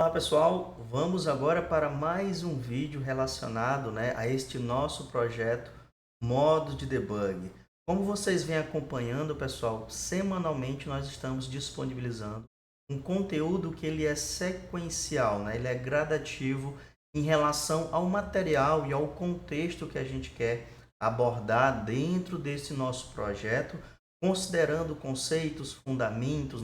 Olá pessoal, vamos agora para mais um vídeo relacionado, a este nosso projeto Modo de Debug. Como vocês vêm acompanhando, pessoal, semanalmente nós estamos disponibilizando um conteúdo que ele é sequencial, ele é gradativo em relação ao material e ao contexto que a gente quer abordar dentro desse nosso projeto, considerando conceitos, fundamentos,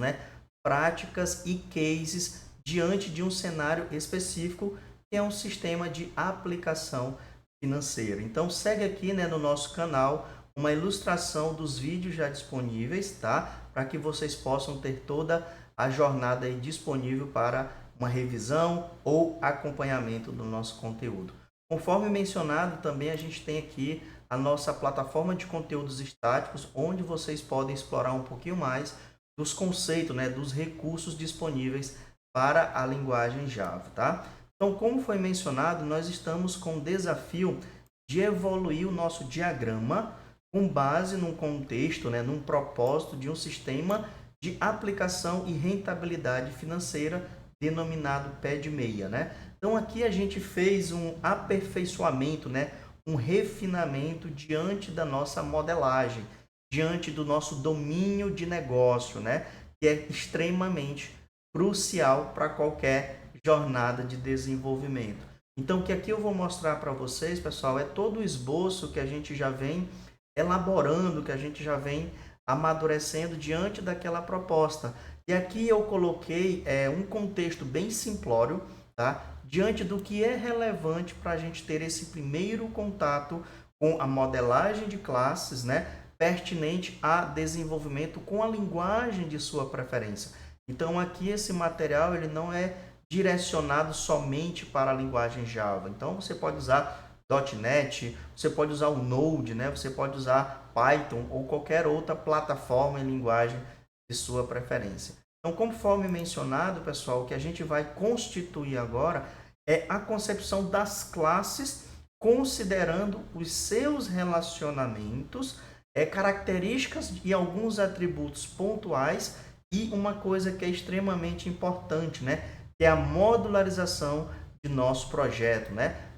práticas e cases diante de um cenário específico, que é um sistema de aplicação financeira. Então segue aqui, no nosso canal uma ilustração dos vídeos já disponíveis, tá? Para que vocês possam ter toda a jornada aí disponível para uma revisão ou acompanhamento do nosso conteúdo. Conforme mencionado, também a gente tem aqui a nossa plataforma de conteúdos estáticos, onde vocês podem explorar um pouquinho mais dos conceitos, dos recursos disponíveis para a linguagem Java, tá? Então, como foi mencionado, nós estamos com o desafio de evoluir o nosso diagrama com base num contexto, num propósito de um sistema de aplicação e rentabilidade financeira denominado pé de meia, Então, aqui a gente fez um aperfeiçoamento, um refinamento diante da nossa modelagem, diante do nosso domínio de negócio, que é extremamente crucial para qualquer jornada de desenvolvimento. Então, o que aqui eu vou mostrar para vocês, pessoal, é todo o esboço que a gente já vem elaborando, que a gente já vem amadurecendo diante daquela proposta. E aqui eu coloquei um contexto bem simplório, tá? Diante do que é relevante para a gente ter esse primeiro contato com a modelagem de classes, pertinente a desenvolvimento com a linguagem de sua preferência. Então aqui esse material ele não é direcionado somente para a linguagem Java. Então você pode usar .NET, você pode usar o Node, você pode usar Python ou qualquer outra plataforma e linguagem de sua preferência. Então, conforme mencionado, pessoal, o que a gente vai constituir agora é a concepção das classes, considerando os seus relacionamentos, características e alguns atributos pontuais e uma coisa que é extremamente importante, que é a modularização de nosso projeto,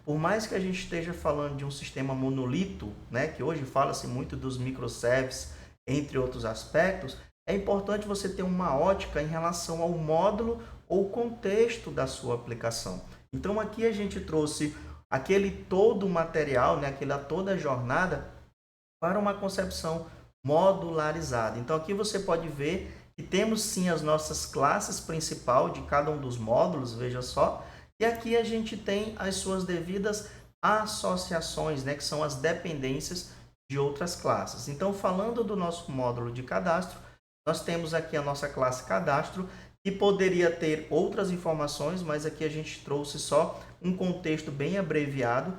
Por mais que a gente esteja falando de um sistema monolito, que hoje fala-se muito dos microservices, entre outros aspectos, é importante você ter uma ótica em relação ao módulo ou contexto da sua aplicação. Então aqui a gente trouxe aquele todo material, aquela toda a jornada para uma concepção modularizada. Então aqui você pode ver que temos sim as nossas classes principal de cada um dos módulos, veja só, e aqui a gente tem as suas devidas associações, que são as dependências de outras classes. Então, falando do nosso módulo de cadastro, nós temos aqui a nossa classe cadastro, que poderia ter outras informações, mas aqui a gente trouxe só um contexto bem abreviado.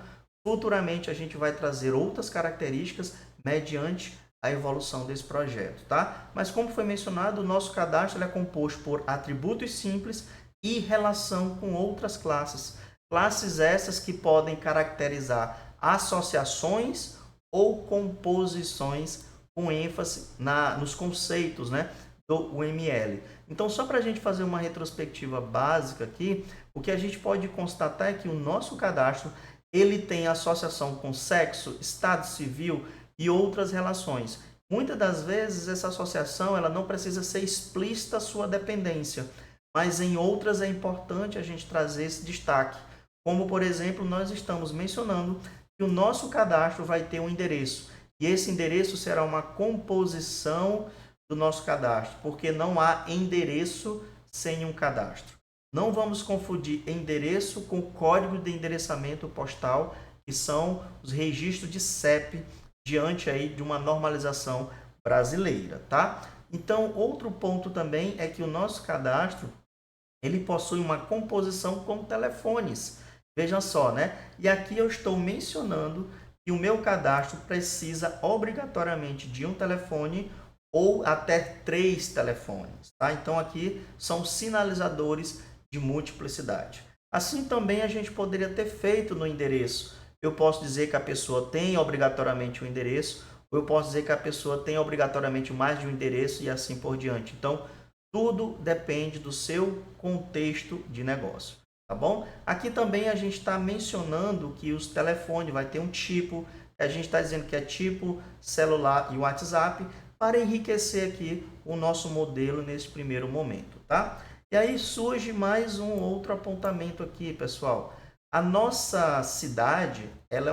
Futuramente a gente vai trazer outras características mediante a evolução desse projeto, tá? Mas como foi mencionado, o nosso cadastro é composto por atributos simples e relação com outras classes. Classes essas que podem caracterizar associações ou composições com ênfase nos conceitos, do UML. Então, só para a gente fazer uma retrospectiva básica aqui, o que a gente pode constatar é que o nosso cadastro ele tem associação com sexo, estado civil e outras relações. Muitas das vezes essa associação ela não precisa ser explícita a sua dependência, mas em outras é importante a gente trazer esse destaque. Como, por exemplo, nós estamos mencionando que o nosso cadastro vai ter um endereço, e esse endereço será uma composição do nosso cadastro, porque não há endereço sem um cadastro. Não vamos confundir endereço com código de endereçamento postal, que são os registros de CEP, diante aí de uma normalização brasileira, tá? Então, outro ponto também é que o nosso cadastro ele possui uma composição com telefones. Veja só, E aqui eu estou mencionando que o meu cadastro precisa obrigatoriamente de um telefone ou até 3 telefones, tá? Então aqui são sinalizadores de multiplicidade. Assim também a gente poderia ter feito no endereço. Eu posso dizer que a pessoa tem obrigatoriamente um endereço, ou eu posso dizer que a pessoa tem obrigatoriamente mais de um endereço e assim por diante. Então, Tudo depende do seu contexto de negócio, tá bom? Aqui também a gente está mencionando que os telefones vai ter um tipo, a gente está dizendo que é tipo celular e WhatsApp, para enriquecer aqui o nosso modelo nesse primeiro momento, tá? E aí surge mais um outro apontamento aqui, pessoal. A nossa cidade, ela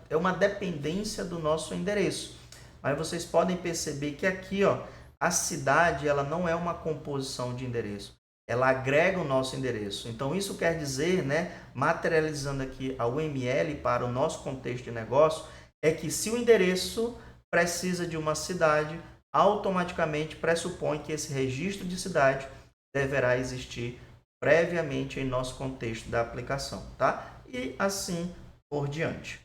é uma dependência do nosso endereço. Mas vocês podem perceber que aqui, ó, a cidade, ela não é uma composição de endereço. Ela agrega o nosso endereço. Então, isso quer dizer, né, materializando aqui a UML para o nosso contexto de negócio, é que se o endereço precisa de uma cidade, automaticamente pressupõe que esse registro de cidade deverá existir previamente em nosso contexto da aplicação, tá? E assim por diante.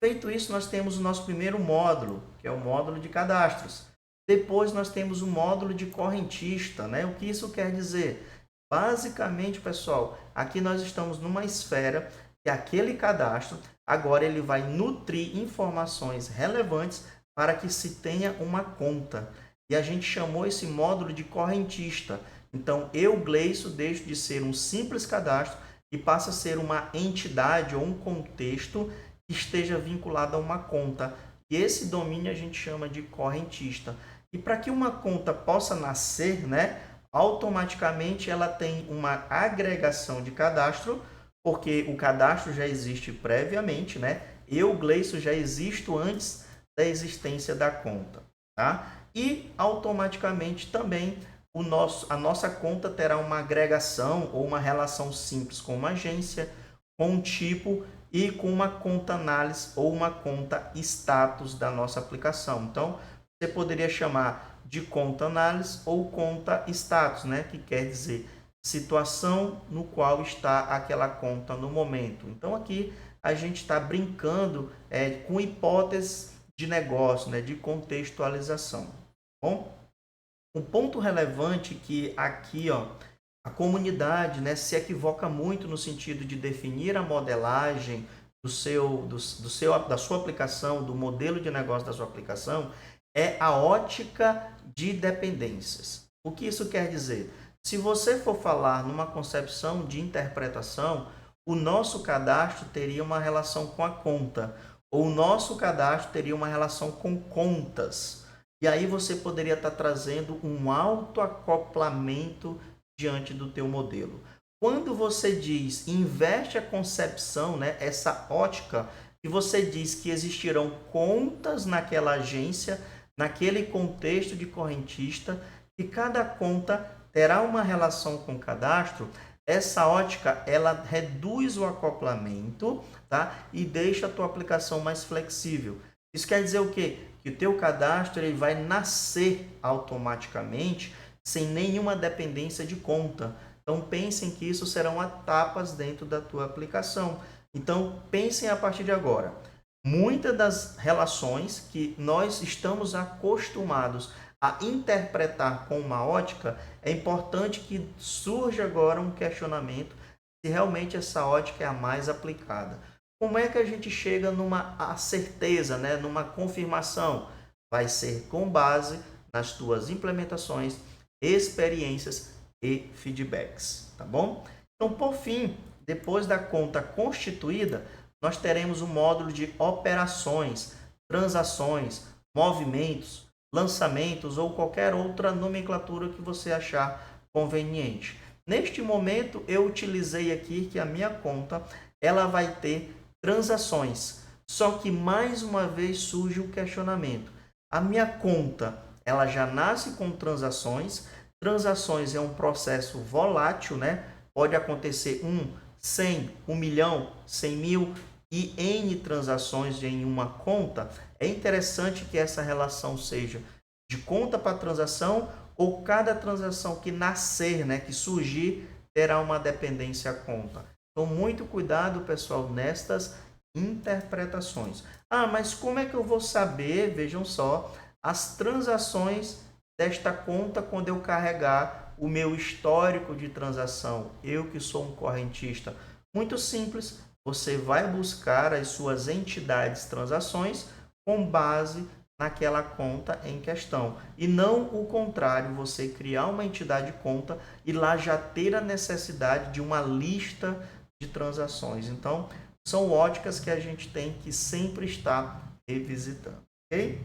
Feito isso, nós temos o nosso primeiro módulo, que é o módulo de cadastros. Depois nós temos o módulo de correntista, né? O que isso quer dizer? Basicamente, pessoal, aqui nós estamos numa esfera que aquele cadastro, agora ele vai nutrir informações relevantes para que se tenha uma conta. E a gente chamou esse módulo de correntista. Então, eu, Gleison, deixo de ser um simples cadastro e passa a ser uma entidade ou um contexto que esteja vinculado a uma conta. E esse domínio a gente chama de correntista. E para que uma conta possa nascer, né, automaticamente ela tem uma agregação de cadastro, porque o cadastro já existe previamente, né? Eu, Gleison, já existo antes da existência da conta, tá? E automaticamente também a nossa conta terá uma agregação ou uma relação simples com uma agência, com um tipo e com uma conta análise ou uma conta status da nossa aplicação. Então, você poderia chamar de conta análise ou conta status, né? Que quer dizer situação no qual está aquela conta no momento. Então, aqui a gente está brincando com hipóteses de negócio, né? De contextualização. Bom, um ponto relevante que aqui, ó, a comunidade, né, se equivoca muito no sentido de definir a modelagem da sua aplicação, do modelo de negócio da sua aplicação, é a ótica de dependências. O que isso quer dizer? Se você for falar numa concepção de interpretação, o nosso cadastro teria uma relação com a conta, ou o nosso cadastro teria uma relação com contas. E aí você poderia estar trazendo um autoacoplamento diante do teu modelo. Quando você diz, inverte a concepção, né, essa ótica, e você diz que existirão contas naquela agência, naquele contexto de correntista, que cada conta terá uma relação com o cadastro, essa ótica ela reduz o acoplamento, tá? E deixa a tua aplicação mais flexível. Isso quer dizer o quê? Que o teu cadastro ele vai nascer automaticamente sem nenhuma dependência de conta. Então pensem que isso serão etapas dentro da tua aplicação. Então pensem a partir de agora. Muitas das relações que nós estamos acostumados a interpretar com uma ótica, é importante que surja agora um questionamento se realmente essa ótica é a mais aplicada. Como é que a gente chega numa certeza, né? Numa confirmação? Vai ser com base nas tuas implementações, experiências e feedbacks, tá bom? Então, por fim, depois da conta constituída, nós teremos um módulo de operações, transações, movimentos, lançamentos ou qualquer outra nomenclatura que você achar conveniente. Neste momento, eu utilizei aqui que a minha conta ela vai ter transações. Só que mais uma vez surge o questionamento. A minha conta, ela já nasce com transações. Transações é um processo volátil, né? Pode acontecer 100, 1 milhão, 100 mil e N transações em uma conta. É interessante que essa relação seja de conta para transação ou cada transação que nascer, né, que surgir, terá uma dependência à conta. Então, muito cuidado, pessoal, nestas interpretações. Ah, mas como é que eu vou saber, vejam só, as transações desta conta quando eu carregar o meu histórico de transação? Eu que sou um correntista. Muito simples, você vai buscar as suas entidades transações com base naquela conta em questão. E não o contrário, você criar uma entidade conta e lá já ter a necessidade de uma lista de transações. Então, são óticas que a gente tem que sempre estar revisitando, ok?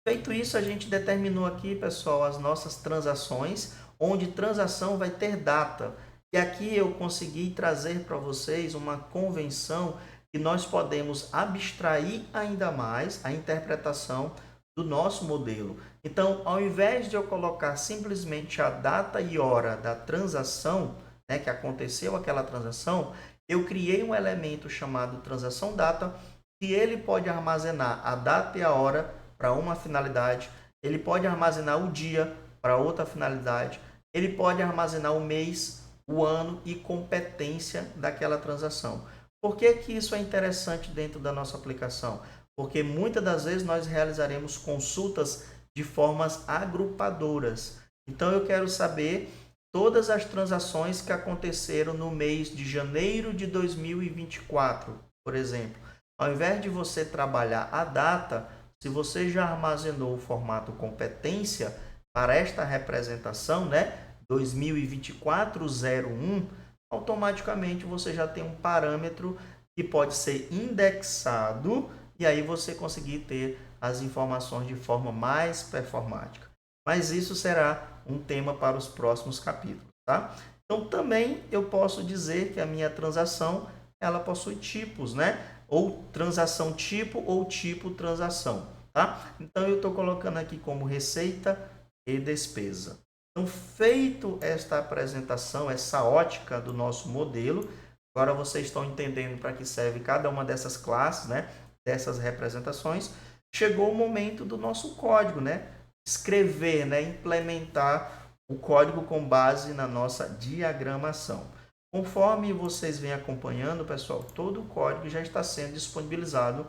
Feito isso, a gente determinou aqui, pessoal, as nossas transações, onde transação vai ter data. E aqui eu consegui trazer para vocês uma convenção que nós podemos abstrair ainda mais a interpretação do nosso modelo. Então, ao invés de eu colocar simplesmente a data e hora da transação, né, que aconteceu aquela transação, eu criei um elemento chamado transação data, que ele pode armazenar a data e a hora para uma finalidade, ele pode armazenar o dia para outra finalidade, ele pode armazenar o mês, o ano e competência daquela transação. Por que que isso é interessante dentro da nossa aplicação? Porque muitas das vezes nós realizaremos consultas de formas agrupadoras. Então eu quero saber todas as transações que aconteceram no mês de janeiro de 2024, por exemplo. Ao invés de você trabalhar a data, se você já armazenou o formato competência para esta representação, né, 2024-01, automaticamente você já tem um parâmetro que pode ser indexado e aí você conseguir ter as informações de forma mais performática. Mas isso será um tema para os próximos capítulos, tá? Então também eu posso dizer que a minha transação ela possui tipos, né? Ou transação tipo ou tipo transação, tá? Então eu estou colocando aqui como receita e despesa. Então, feito esta apresentação, essa ótica do nosso modelo, agora vocês estão entendendo para que serve cada uma dessas classes, né? Dessas representações. Chegou o momento do nosso código, né? Escrever, né? Implementar o código com base na nossa diagramação. Conforme vocês vêm acompanhando, pessoal, todo o código já está sendo disponibilizado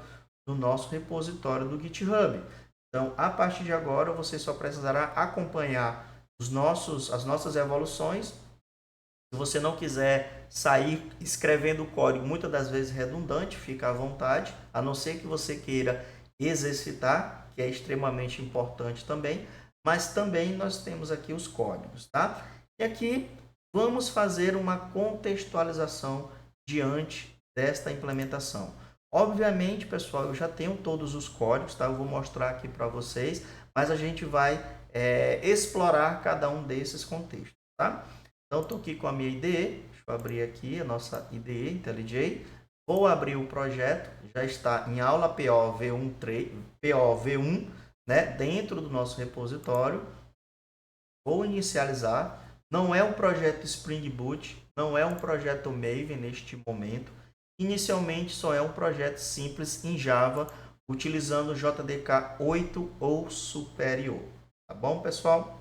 no nosso repositório do GitHub. Então, a partir de agora, você só precisará acompanhar as nossas evoluções. Se você não quiser sair escrevendo o código, muitas das vezes redundante, fica à vontade, a não ser que você queira exercitar, que é extremamente importante também, mas também nós temos aqui os códigos, tá? E aqui vamos fazer uma contextualização diante desta implementação. Obviamente, pessoal, eu já tenho todos os códigos, tá? Eu vou mostrar aqui para vocês, mas a gente vai explorar cada um desses contextos, tá? Então, estou aqui com a minha IDE, deixa eu abrir aqui a nossa IDE, IntelliJ. Vou abrir o projeto, já está em aula POV1, né, dentro do nosso repositório. Vou inicializar. Não é um projeto Spring Boot, não é um projeto Maven neste momento. Inicialmente, só é um projeto simples em Java, utilizando JDK 8 ou superior. Tá bom, pessoal?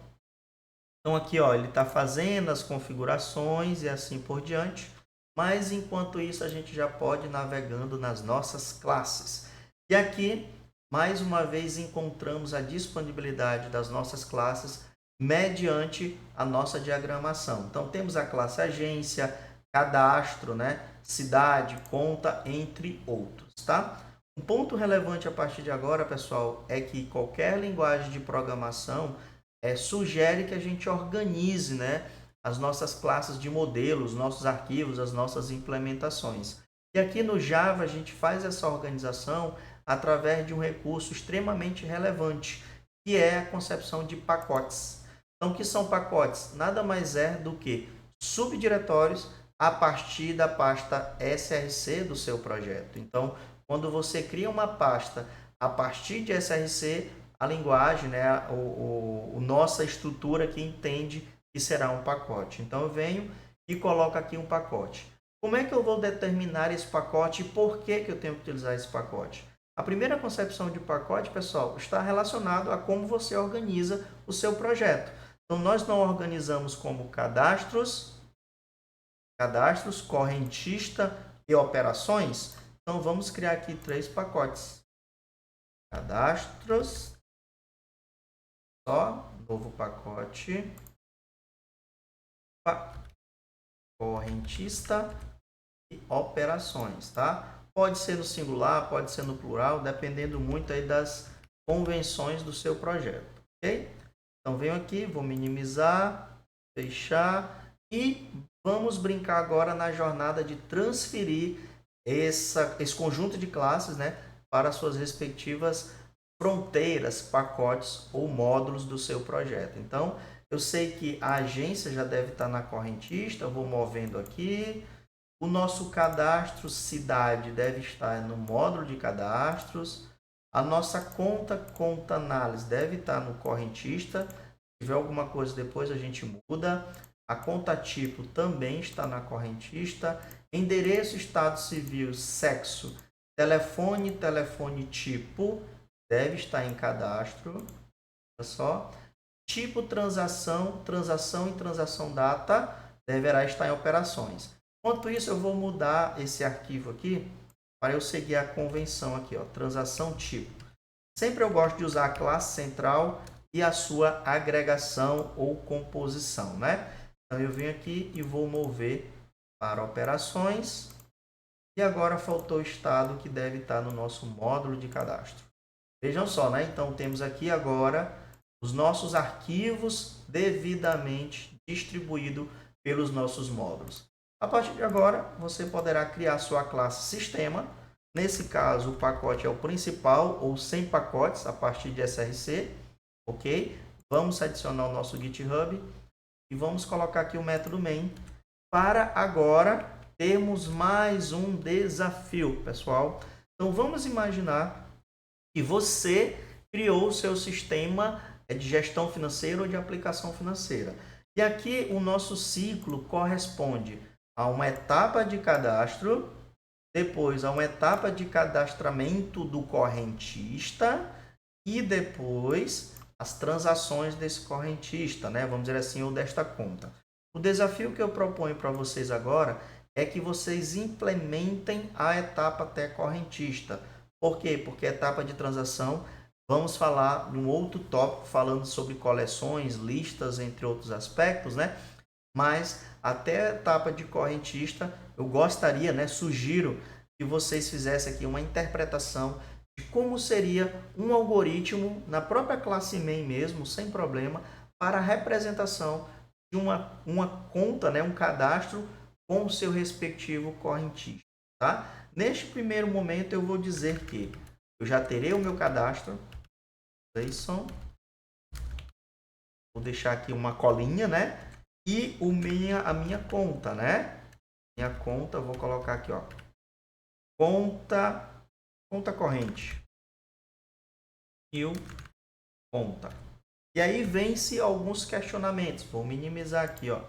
Então aqui, ó, ele está fazendo as configurações e assim por diante. Mas enquanto isso, a gente já pode ir navegando nas nossas classes. E aqui, mais uma vez, encontramos a disponibilidade das nossas classes mediante a nossa diagramação. Então temos a classe agência, cadastro, né, cidade, conta, entre outros, tá? Um ponto relevante a partir de agora, pessoal, é que qualquer linguagem de programação sugere que a gente organize, né, as nossas classes de modelo, os nossos arquivos, as nossas implementações. E aqui no Java a gente faz essa organização através de um recurso extremamente relevante, que é a concepção de pacotes. Então, o que são pacotes? Nada mais é do que subdiretórios a partir da pasta SRC do seu projeto. Então, quando você cria uma pasta a partir de SRC, a linguagem, né, nossa estrutura que entende que será um pacote. Então, eu venho e coloco aqui um pacote. Como é que eu vou determinar esse pacote e por que eu tenho que utilizar esse pacote? A primeira concepção de pacote, pessoal, está relacionado a como você organiza o seu projeto. Então, nós não organizamos como cadastros, correntista e operações. Então, vamos criar aqui 3 pacotes. Cadastros, só, novo pacote, correntista e operações, tá? Pode ser no singular, pode ser no plural, dependendo muito aí das convenções do seu projeto, ok? Então, venho aqui, vou minimizar, fechar e vamos brincar agora na jornada de transferir esse conjunto de classes, né, para suas respectivas fronteiras, pacotes ou módulos do seu projeto. Então, eu sei que a agência já deve estar na correntista, eu vou movendo aqui. O nosso cadastro cidade deve estar no módulo de cadastros. A nossa conta análise deve estar no correntista. Se tiver alguma coisa depois a gente muda. A conta tipo também está na correntista. Endereço, estado civil, sexo, telefone tipo deve estar em cadastro. Olha só. Tipo transação e transação data deverá estar em operações. Enquanto isso, eu vou mudar esse arquivo aqui para eu seguir a convenção aqui, ó, transação tipo. Sempre eu gosto de usar a classe central e a sua agregação ou composição, né? Então, eu venho aqui e vou mover para operações. E agora faltou o estado que deve estar no nosso módulo de cadastro. Vejam só, né? Então, temos aqui agora os nossos arquivos devidamente distribuídos pelos nossos módulos. A partir de agora, você poderá criar sua classe sistema. Nesse caso, o pacote é o principal ou 100 pacotes a partir de SRC. Ok? Vamos adicionar o nosso GitHub e vamos colocar aqui o método main para agora termos mais um desafio, pessoal. Então, vamos imaginar que você criou o seu sistema de gestão financeira ou de aplicação financeira. E aqui o nosso ciclo corresponde a uma etapa de cadastro, depois a uma etapa de cadastramento do correntista e depois as transações desse correntista, né? Vamos dizer assim, ou desta conta. O desafio que eu proponho para vocês agora é que vocês implementem a etapa até correntista. Por quê? Porque a etapa de transação, vamos falar num outro tópico, falando sobre coleções, listas, entre outros aspectos, né? Mas até a etapa de correntista, eu gostaria, né, sugiro que vocês fizessem aqui uma interpretação de como seria um algoritmo na própria classe main mesmo, sem problema, para a representação de uma conta, né, um cadastro com o seu respectivo correntista, tá? Neste primeiro momento eu vou dizer que eu já terei o meu cadastro, Gleison, vou deixar aqui uma colinha, né? E a minha conta, né? Minha conta, vou colocar aqui, ó. Conta corrente. E o conta. E aí vem-se alguns questionamentos. Vou minimizar aqui, ó.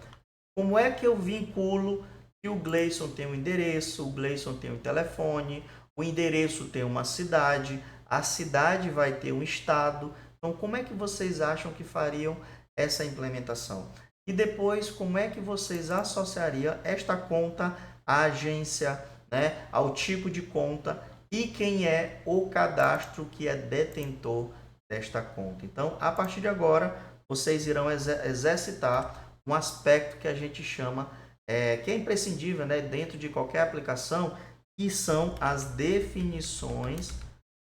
Como é que eu vinculo que o Gleison tem um endereço, o Gleison tem um telefone, o endereço tem uma cidade, a cidade vai ter um estado. Então, como é que vocês acham que fariam essa implementação? E depois, como é que vocês associariam esta conta à agência, né, ao tipo de conta e quem é o cadastro que é detentor desta conta? Então, a partir de agora, vocês irão exercitar um aspecto que a gente chama, que é imprescindível, né, dentro de qualquer aplicação, que são as definições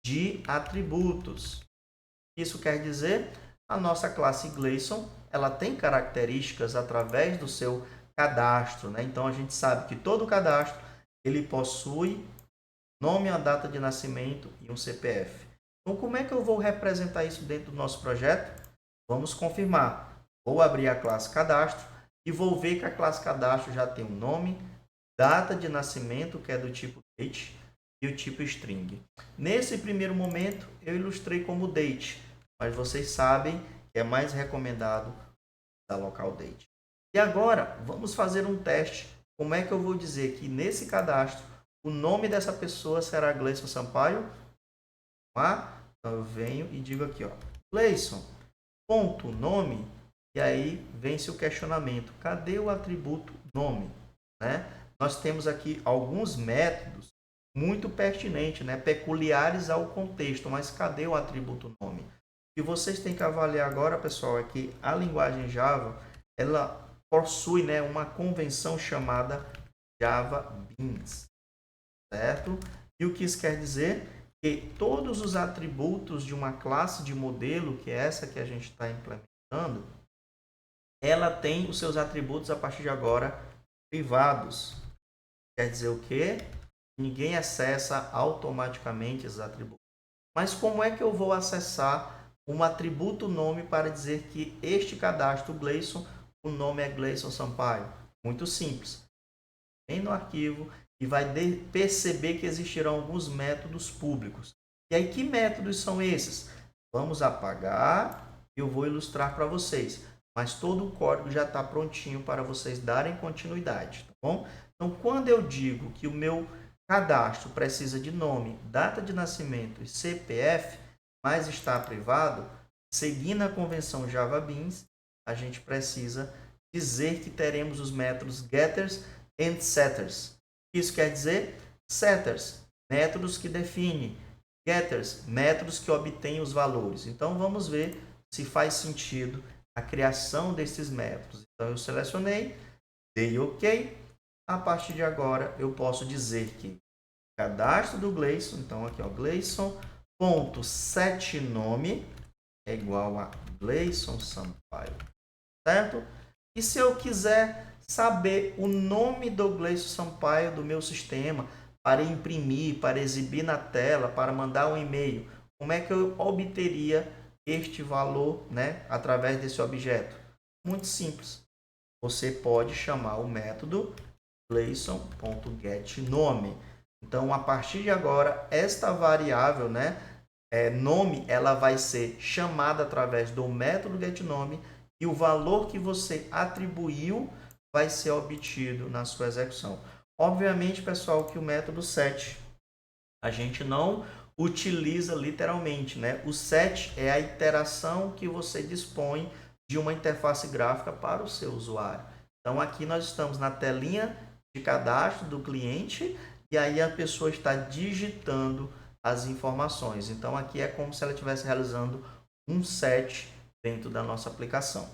de atributos. Isso quer dizer, a nossa classe Gleison, ela tem características através do seu cadastro, né? Então, a gente sabe que todo cadastro, ele possui nome, a data de nascimento e um CPF. Então, como é que eu vou representar isso dentro do nosso projeto? Vamos confirmar. Vou abrir a classe cadastro e vou ver que a classe cadastro já tem um nome, data de nascimento, que é do tipo date, e o tipo string. Nesse primeiro momento, eu ilustrei como date, mas vocês sabem que é mais recomendado da local date. E agora, vamos fazer um teste. Como é que eu vou dizer que nesse cadastro, o nome dessa pessoa será Gleison Sampaio? Então, eu venho e digo aqui, ó, Gleison, ponto, nome, e aí vem-se o questionamento. Cadê o atributo nome? Né? Nós temos aqui alguns métodos muito pertinentes, né? Peculiares ao contexto, mas cadê o atributo nome? O que vocês têm que avaliar agora, pessoal, é que a linguagem Java, ela possui, né, uma convenção chamada Java Beans, certo? E o que isso quer dizer? que todos os atributos de uma classe de modelo, que é essa que a gente está implementando, ela tem os seus atributos a partir de agora privados. Quer dizer o quê? Ninguém acessa automaticamente esses atributos. Mas como é que eu vou acessar um atributo nome para dizer que este cadastro Gleison, o nome é Gleison Sampaio? Muito simples. Vem no arquivo e vai perceber que existirão alguns métodos públicos. E aí, que métodos são esses? Vamos apagar e eu vou ilustrar para vocês. Mas todo o código já está prontinho para vocês darem continuidade, tá bom? Então, quando eu digo que o meu cadastro precisa de nome, data de nascimento e CPF, mas está privado, seguindo a convenção Java Beans, a gente precisa dizer que teremos os métodos getters and setters. Isso quer dizer setters, métodos que definem, getters, métodos que obtêm os valores. Então, vamos ver se faz sentido a criação desses métodos. Então, eu selecionei, dei OK. A partir de agora, eu posso dizer que cadastro do Gleison, então aqui, ó, Gleison.setNome é igual a Gleison Sampaio, certo? E se eu quiser saber o nome do Gleison Sampaio do meu sistema para imprimir, para exibir na tela, para mandar um e-mail, como é que eu obteria este valor, né, através desse objeto? Muito simples. Você pode chamar o método Gleison.getNome. Então, a partir de agora, esta variável, né, nome, ela vai ser chamada através do método getNome e o valor que você atribuiu vai ser obtido na sua execução. Obviamente, pessoal, que o método set a gente não utiliza literalmente, né? O set é a iteração que você dispõe de uma interface gráfica para o seu usuário. Então, aqui nós estamos na telinha de cadastro do cliente e aí a pessoa está digitando as informações. Então, aqui é como se ela estivesse realizando um set dentro da nossa aplicação.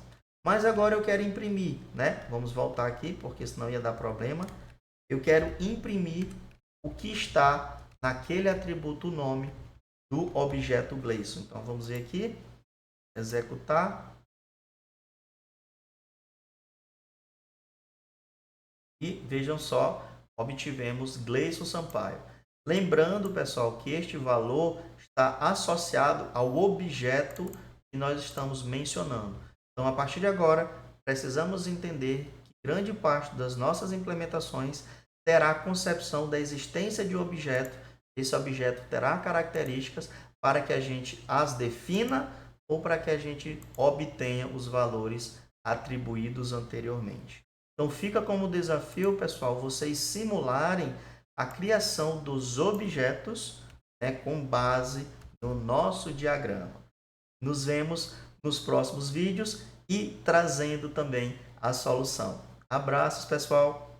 Mas agora eu quero imprimir, né? Vamos voltar aqui, porque senão ia dar problema. Eu quero imprimir o que está naquele atributo nome do objeto Gleison. Então, vamos ver aqui, executar. E vejam só, obtivemos Gleison Sampaio. Lembrando, pessoal, que este valor está associado ao objeto que nós estamos mencionando. Então, a partir de agora, precisamos entender que grande parte das nossas implementações terá a concepção da existência de um objeto. Esse objeto terá características para que a gente as defina ou para que a gente obtenha os valores atribuídos anteriormente. Então, fica como desafio, pessoal, vocês simularem a criação dos objetos, né, com base no nosso diagrama. Nos vemos nos próximos vídeos e trazendo também a solução. Abraços, pessoal!